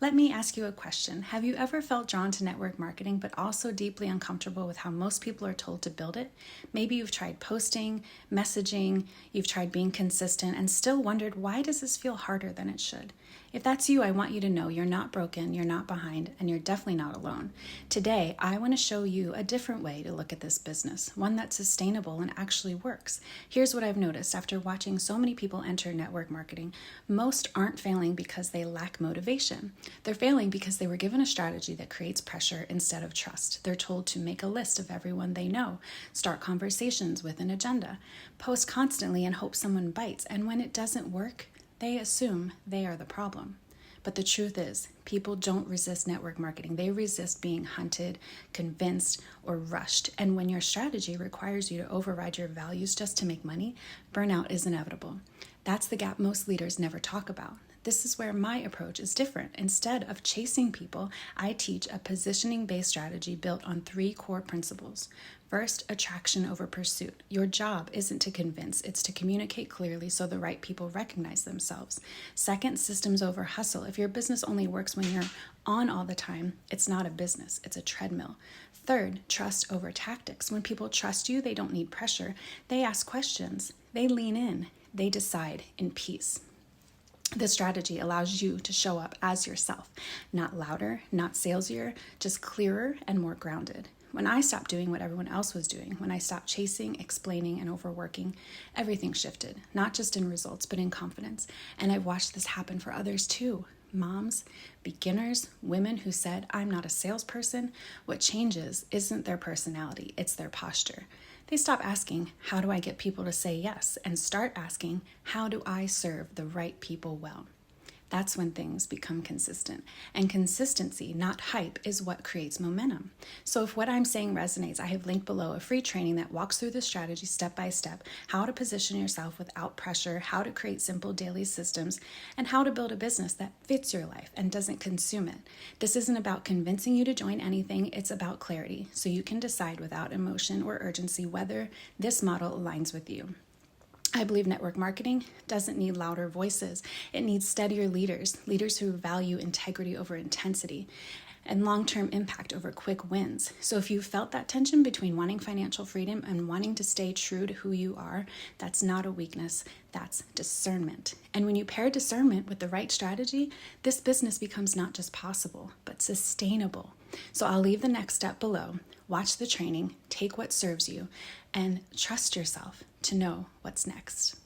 Let me ask you a question. Have you ever felt drawn to network marketing, but also deeply uncomfortable with how most people are told to build it? Maybe you've tried posting, messaging, you've tried being consistent, and still wondered, why does this feel harder than it should? If that's you, I want you to know you're not broken, you're not behind, and you're definitely not alone. Today, I want to show you a different way to look at this business, one that's sustainable and actually works. Here's what I've noticed after watching so many people enter network marketing. Most aren't failing because they lack motivation. They're failing because they were given a strategy that creates pressure instead of trust. They're told to make a list of everyone they know, start conversations with an agenda, post constantly and hope someone bites, and when it doesn't work, they assume they are the problem. But the truth is, people don't resist network marketing. They resist being hunted, convinced, or rushed. And when your strategy requires you to override your values just to make money, burnout is inevitable. That's the gap most leaders never talk about. This is where my approach is different. Instead of chasing people, I teach a positioning-based strategy built on 3 core principles. First, attraction over pursuit. Your job isn't to convince, it's to communicate clearly so the right people recognize themselves. Second, systems over hustle. If your business only works when you're on all the time, it's not a business, it's a treadmill. Third, trust over tactics. When people trust you, they don't need pressure. They ask questions, they lean in, they decide in peace. This strategy allows you to show up as yourself, not louder, not salesier, just clearer and more grounded. When I stopped doing what everyone else was doing, when I stopped chasing, explaining, and overworking, everything shifted, not just in results, but in confidence. And I've watched this happen for others too. Moms, beginners, women who said, I'm not a salesperson. What changes isn't their personality, it's their posture. They stop asking, how do I get people to say yes? And start asking, how do I serve the right people well? That's when things become consistent. And consistency, not hype, is what creates momentum. So if what I'm saying resonates, I have linked below a free training that walks through the strategy step by step, how to position yourself without pressure, how to create simple daily systems, and how to build a business that fits your life and doesn't consume it. This isn't about convincing you to join anything, it's about clarity, so you can decide without emotion or urgency whether this model aligns with you. I believe network marketing doesn't need louder voices. It needs steadier leaders who value integrity over intensity and long-term impact over quick wins. So if you felt that tension between wanting financial freedom and wanting to stay true to who you are, that's not a weakness, that's discernment. And when you pair discernment with the right strategy, this business becomes not just possible, but sustainable. So I'll leave the next step below. Watch the training, take what serves you, and trust yourself to know what's next.